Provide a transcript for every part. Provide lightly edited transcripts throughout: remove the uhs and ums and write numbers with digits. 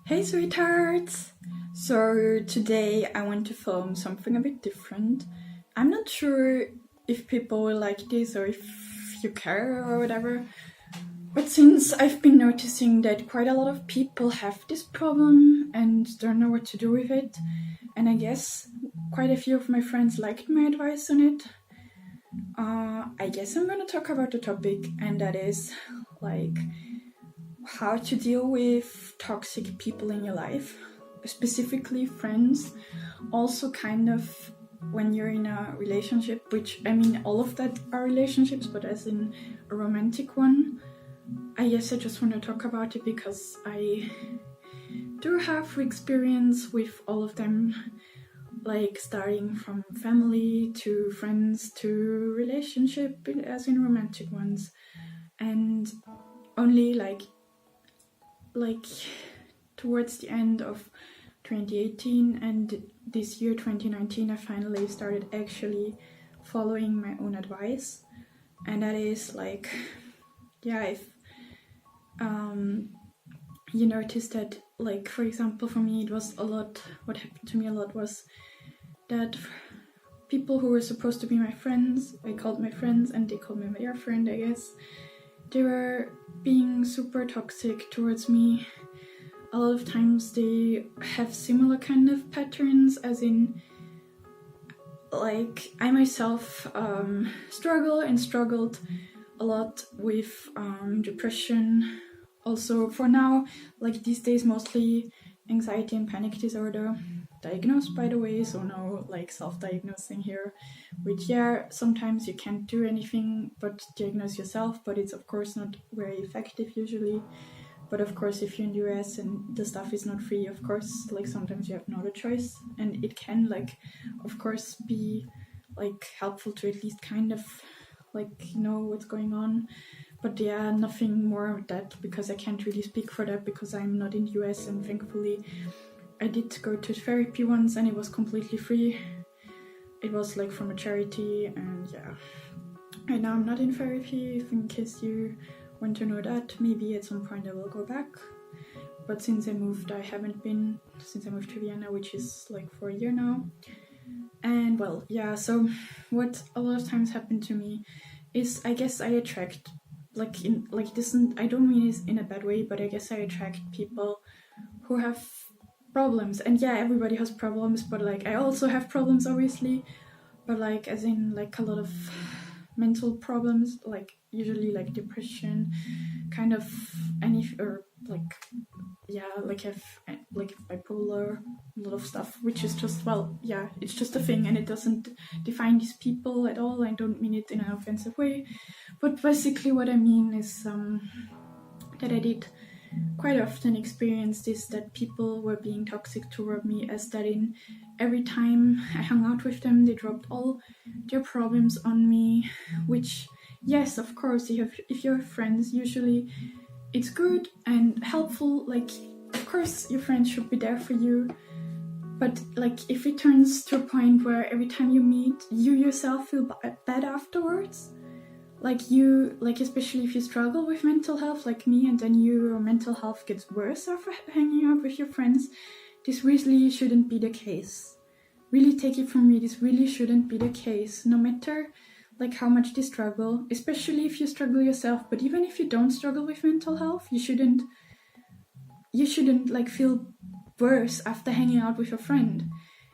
Hey sweethearts! So today I want to film something a bit different. I'm not sure if people will like this or if you care or whatever, but since I've been noticing that quite a lot of people have this problem and don't know what to do with it, and I guess quite a few of my friends liked my advice on it, I guess I'm gonna talk about the topic, and that is like how to deal with toxic people in your life, specifically friends. Also, kind of when you're in a relationship, which I mean, all of that are relationships, but as in a romantic one. I guess I just want to talk about it because I do have experience with all of them, like starting from family to friends to relationship, as in romantic ones, and only like towards the end of 2018 and this year 2019 I finally started actually following my own advice, and that is like, yeah, if you notice that, like, for example, for me it was a lot, what happened to me a lot was that people who were supposed to be my friends, I called my friends and they called me their friend, I guess, they were being super toxic towards me. A lot of times they have similar kind of patterns, as in, like, I myself struggled a lot with depression. Also, for now, like these days, mostly anxiety and panic disorder. Diagnosed, by the way, so no like self-diagnosing here, which, yeah, sometimes you can't do anything but diagnose yourself, but it's of course not very effective usually. But of course, if you're in the US and the stuff is not free, of course, like sometimes you have no other choice, and it can, like, of course, be like helpful to at least kind of like know what's going on. But yeah, nothing more of that, because I can't really speak for that because I'm not in the US, and thankfully I did go to therapy once and it was completely free. It was like from a charity, and yeah. Right now I'm not in therapy, if in case you want to know that. Maybe at some point I will go back. But since I moved, I haven't been, since I moved to Vienna, which is like for a year now. And well, yeah, so what a lot of times happened to me is, I guess I attract, like, in like this, I don't mean it in a bad way, but I guess I attract people who have problems. And yeah, everybody has problems, but like I also have problems, obviously, but like as in like a lot of mental problems, like usually like depression, kind of any, or like, yeah, like have like bipolar, a lot of stuff, which is just, well, yeah, it's just a thing and it doesn't define these people at all. I don't mean it in an offensive way, but basically what I mean is that I did quite often experience this, that people were being toxic toward me, as that in every time I hung out with them, they dropped all their problems on me, which, yes, of course, if you have friends, usually it's good and helpful, like, of course your friends should be there for you, but like if it turns to a point where every time you meet, you yourself feel bad afterwards, like you, like especially if you struggle with mental health like me, and then your mental health gets worse after hanging out with your friends, this really shouldn't be the case. Really, take it from me, this really shouldn't be the case, no matter like how much they struggle, especially if you struggle yourself. But even if you don't struggle with mental health, you shouldn't like feel worse after hanging out with a friend.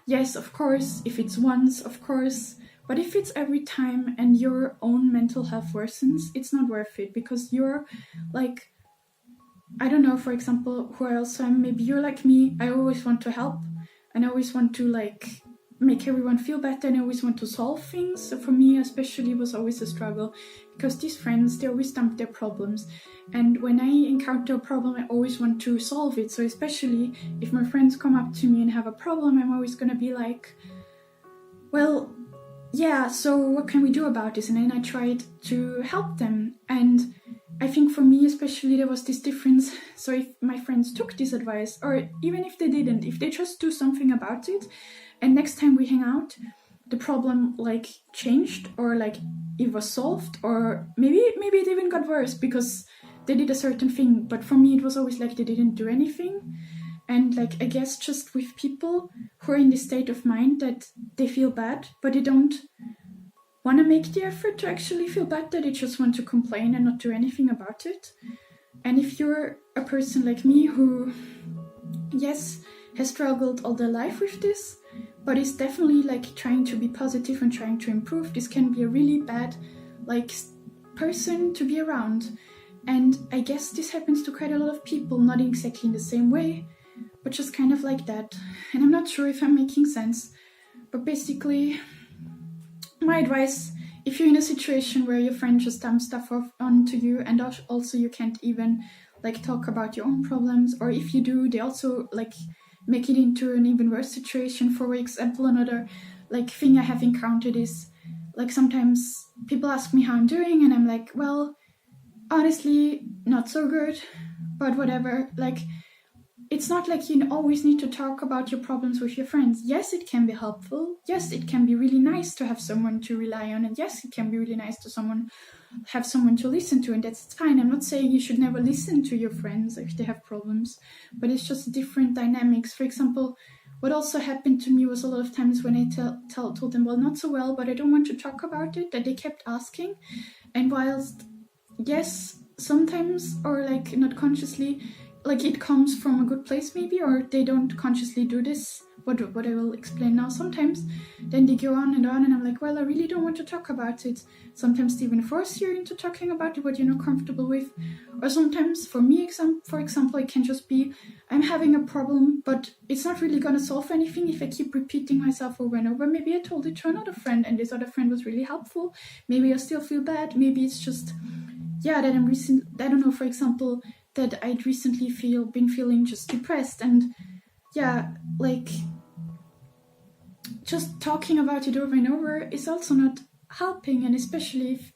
Yes, of course, if it's once, of course, but if it's every time and your own mental health worsens, it's not worth it, because you're like, I don't know, for example, who I also am, maybe you're like me, I always want to help and I always want to like make everyone feel better, and I always want to solve things. So for me especially, it was always a struggle, because these friends, they always dump their problems, and when I encounter a problem, I always want to solve it. So especially if my friends come up to me and have a problem, I'm always gonna be like, well, yeah, so what can we do about this? And then I tried to help them. And I think for me especially, there was this difference. So if my friends took this advice, or even if they didn't, if they just do something about it, and next time we hang out, the problem like changed, or like it was solved, or maybe it even got worse because they did a certain thing. But for me, it was always like they didn't do anything. And like, I guess just with people who are in this state of mind that they feel bad, but they don't want to make the effort to actually feel bad, that they just want to complain and not do anything about it. And if you're a person like me who, yes, has struggled all their life with this, but is definitely like trying to be positive and trying to improve, this can be a really bad like person to be around. And I guess this happens to quite a lot of people, not exactly in the same way, but just kind of like that. And I'm not sure if I'm making sense, but basically, my advice, if you're in a situation where your friend just dumps stuff off onto you, and also you can't even like talk about your own problems, or if you do, they also like make it into an even worse situation. For example, another like thing I have encountered is like sometimes people ask me how I'm doing, and I'm like, well, honestly, not so good, but whatever. Like, it's not like you always need to talk about your problems with your friends. Yes, it can be helpful. Yes, it can be really nice to have someone to rely on. And yes, it can be really nice to have someone to listen to, and that's fine. I'm not saying you should never listen to your friends if they have problems, but it's just different dynamics. For example, what also happened to me was a lot of times when I told them, well, not so well, but I don't want to talk about it, that they kept asking. And whilst, yes, sometimes, or like not consciously, like it comes from a good place maybe, or they don't consciously do this, what I will explain now. Sometimes then they go on, and I'm like, well, I really don't want to talk about it. Sometimes they even force you into talking about it, what you're not comfortable with. Or sometimes for me, for example, it can just be, I'm having a problem, but it's not really going to solve anything if I keep repeating myself over and over. Maybe I told it to another friend, and this other friend was really helpful. Maybe I still feel bad. Maybe it's just, yeah, that I don't know, for example, that I'd recently been feeling just depressed, and yeah, like just talking about it over and over is also not helping. And especially if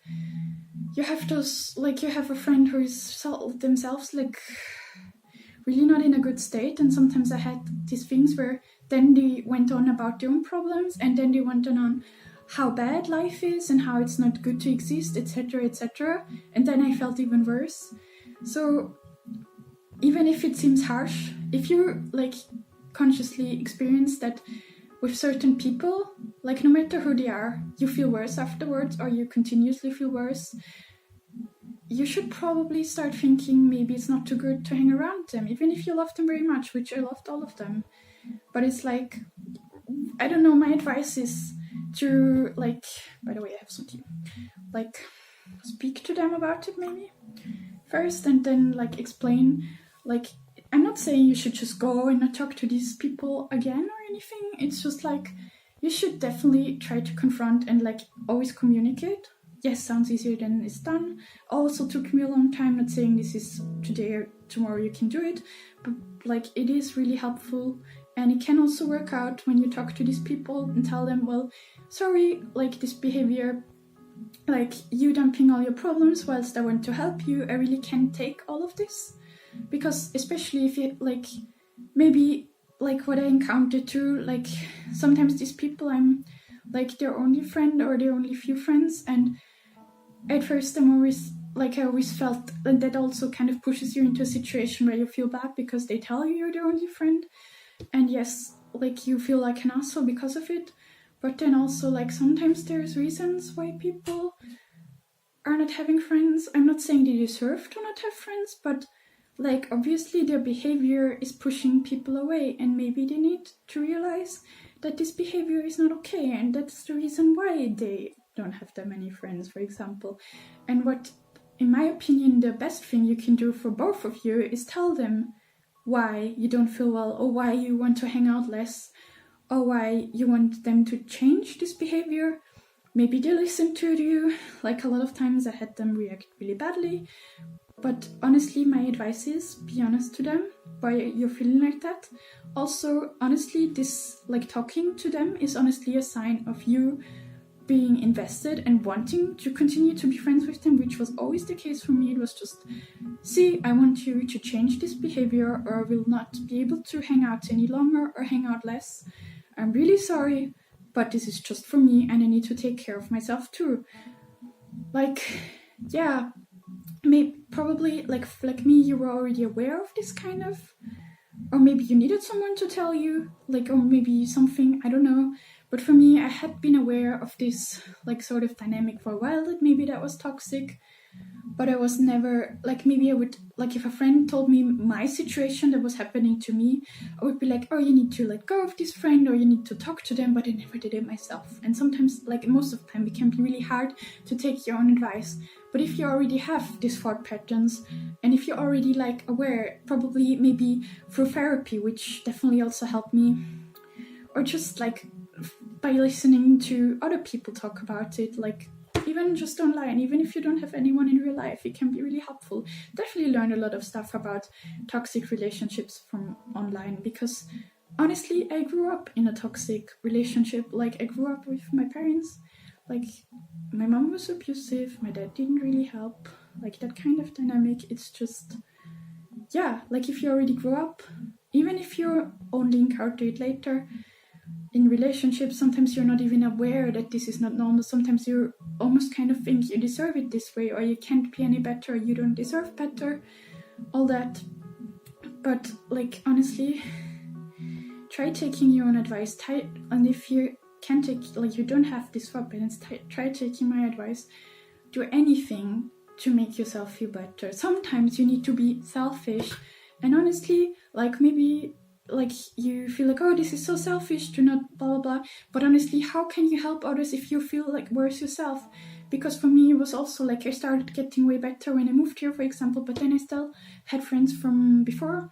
you have you have a friend who is themselves like really not in a good state. And sometimes I had these things where then they went on about their own problems, and then they went on how bad life is and how it's not good to exist, etc., etc. And then I felt even worse. So even if it seems harsh, if you like consciously experience that with certain people, like no matter who they are, you feel worse afterwards, or you continuously feel worse, you should probably start thinking maybe it's not too good to hang around them, even if you love them very much, which I loved all of them. But it's like, I don't know, my advice is to like, by the way, I have some tea, like speak to them about it maybe first, and then like explain. Like, I'm not saying you should just go and not talk to these people again or anything. It's just like, you should definitely try to confront and like always communicate. Yes, sounds easier than it's done. Also took me a long time, not saying this is today or tomorrow you can do it, but like it is really helpful. And it can also work out when you talk to these people and tell them, well, sorry, like this behavior, like you dumping all your problems whilst I want to help you, I really can't take all of this. Because especially if you like, maybe like what I encountered too, like sometimes these people, I'm like their only friend or their only few friends, and at first I always felt, and that also kind of pushes you into a situation where you feel bad because they tell you you're their only friend, and yes, like you feel like an asshole because of it. But then also like sometimes there's reasons why people are not having friends. I'm not saying they deserve to not have friends, but like obviously their behavior is pushing people away, and maybe they need to realize that this behavior is not okay, and that's the reason why they don't have that many friends, for example. And what, in my opinion, the best thing you can do for both of you is tell them why you don't feel well, or why you want to hang out less, or why you want them to change this behavior. Maybe they listen to you. Like a lot of times I had them react really badly. But honestly, my advice is be honest to them why you're feeling like that. Also, honestly, this like talking to them is honestly a sign of you being invested and wanting to continue to be friends with them, which was always the case for me. It was just, see, I want you to change this behavior, or I will not be able to hang out any longer or hang out less. I'm really sorry, but this is just for me, and I need to take care of myself too. Like, yeah, maybe probably like me, you were already aware of this kind of, or maybe you needed someone to tell you, like, or maybe something, I don't know. But for me, I had been aware of this like sort of dynamic for a while, that maybe that was toxic, but I was never like, maybe I would, like, if a friend told me my situation that was happening to me, I would be like, oh, you need to let go of this friend, or you need to talk to them, but I never did it myself. And sometimes, like most of the time, it can be really hard to take your own advice. But if you already have these thought patterns, and if you're already like aware, probably maybe through therapy, which definitely also helped me, or just like by listening to other people talk about it, like even just online, even if you don't have anyone in real life, it can be really helpful. Definitely learn a lot of stuff about toxic relationships from online, because honestly, I grew up in a toxic relationship. Like, I grew up with my parents. Like, my mom was abusive, my dad didn't really help. Like, that kind of dynamic, it's just, yeah, like if you already grew up, even if you only encounter it later, in relationships, sometimes you're not even aware that this is not normal. Sometimes you almost kind of think you deserve it this way, or you can't be any better, you don't deserve better, all that. But like, honestly, try taking your own advice. And if you can't take, like, you don't have this confidence, try taking my advice. Do anything to make yourself feel better. Sometimes you need to be selfish, and honestly, like, maybe like you feel like, oh, this is so selfish to not blah blah blah, but honestly, how can you help others if you feel like worse yourself? Because for me, it was also like, I started getting way better when I moved here, for example, but then I still had friends from before,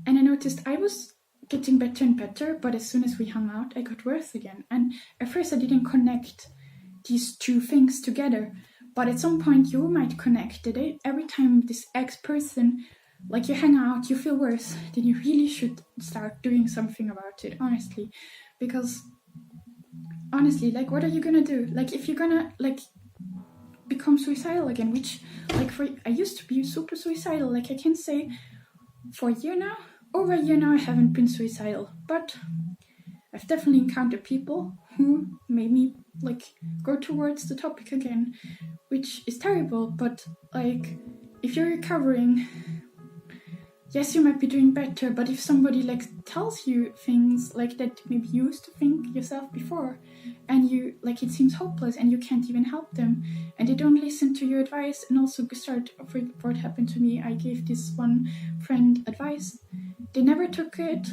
and I noticed I was getting better and better, but as soon as we hung out, I got worse again. And at first I didn't connect these two things together, but at some point you might connect it. Every time this ex person, like, you hang out, you feel worse, then you really should start doing something about it, honestly. Because honestly, like, what are you gonna do? Like, if you're gonna like become suicidal again, which, like, I used to be super suicidal. Like, I can say for a year now, over a year now, I haven't been suicidal, but I've definitely encountered people who made me like go towards the topic again, which is terrible. But like, if you're recovering, yes, you might be doing better, but if somebody like tells you things like that maybe you used to think yourself before, and you like, it seems hopeless and you can't even help them, and they don't listen to your advice, and also start, for what happened to me, I gave this one friend advice, they never took it,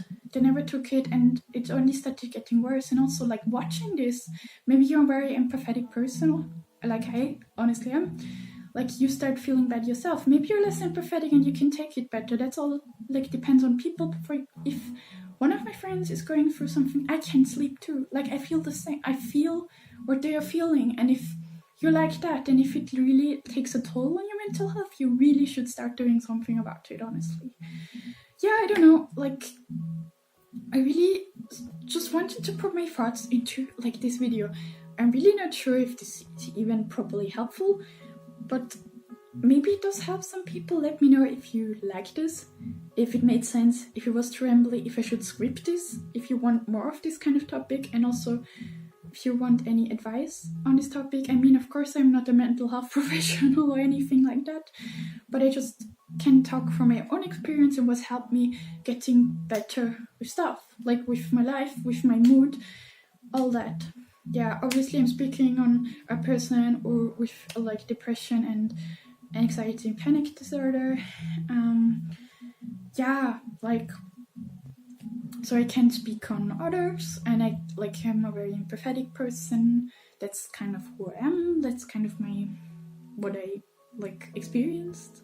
and it only started getting worse. And also, like, watching this, maybe you're a very empathetic person, like I honestly am, like, you start feeling bad yourself. Maybe you're less empathetic and you can take it better. That's all, like, depends on people. If one of my friends is going through something, I can't sleep too. Like, I feel the same. I feel what they are feeling. And if you're like that, and if it really takes a toll on your mental health, you really should start doing something about it, honestly. Yeah, I don't know, like, I really just wanted to put my thoughts into like this video. I'm really not sure if this is even properly helpful, but maybe it does help some people. Let me know if you like this, if it made sense, if it was too rambly, if I should script this, if you want more of this kind of topic, and also if you want any advice on this topic. I mean, of course, I'm not a mental health professional or anything like that, but I just can talk from my own experience and what's helped me getting better with stuff, like with my life, with my mood, all that. Yeah, obviously I'm speaking on a person or with like depression and anxiety and panic disorder. Yeah, like, so I can't speak on others, and I like, I'm a very empathetic person. That's kind of who I am. That's kind of what I like experienced.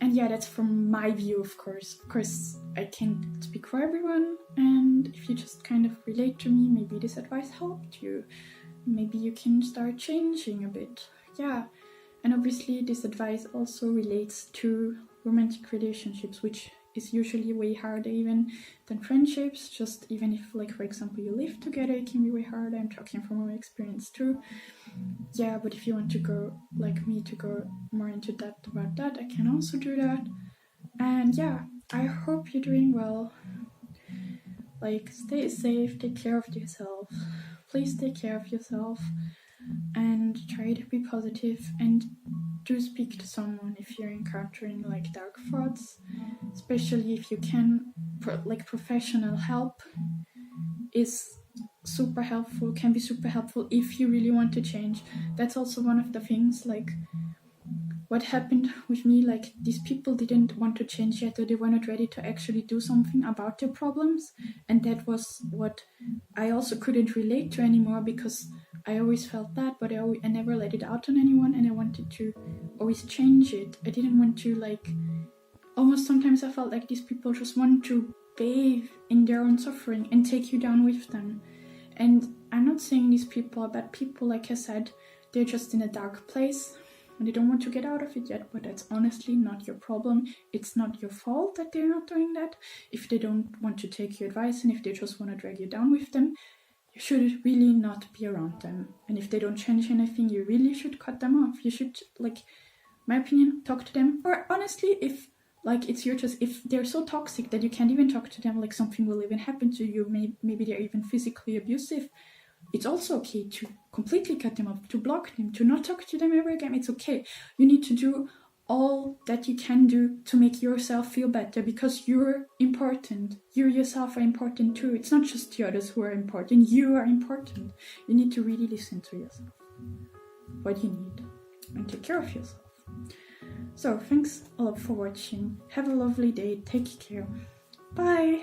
And yeah, that's from my view, of course. Of course, I can't speak for everyone, and if you just kind of relate to me, maybe this advice helped you. Maybe you can start changing a bit. Yeah, and obviously this advice also relates to romantic relationships, which is usually way harder even than friendships. Just even if, like, for example, you live together, it can be way harder. I'm talking from my experience too. Yeah, but if you want to go, like me, to go more into depth about that, I can also do that. And yeah, I hope you're doing well. Like, stay safe, take care of yourself. Please take care of yourself and try to be positive, and do speak to someone if you're encountering like dark thoughts, especially if you can professional help is super helpful, can be super helpful if you really want to change. That's also one of the things, like what happened with me, like these people didn't want to change yet, or they were not ready to actually do something about their problems, and that was what I also couldn't relate to anymore, because I always felt that, but I never let it out on anyone, and I wanted to always change it. I didn't want to, like, almost sometimes I felt like these people just want to bathe in their own suffering and take you down with them. And I'm not saying these people are bad people, like I said, they're just in a dark place and they don't want to get out of it yet, but that's honestly not your problem. It's not your fault that they're not doing that. If they don't want to take your advice and if they just want to drag you down with them, you should really not be around them. And if they don't change anything, you really should cut them off. You should, like, my opinion, talk to them. Or honestly, if like it's your choice, if they're so toxic that you can't even talk to them, like something will even happen to you, maybe they're even physically abusive, it's also okay to completely cut them off, to block them, to not talk to them ever again. It's okay. You need to do all that you can do to make yourself feel better, because you're important. You yourself are important too. It's not just the others who are important. You are important. You need to really listen to yourself, what you need, and take care of yourself. So thanks a lot for watching. Have a lovely day. Take care. Bye.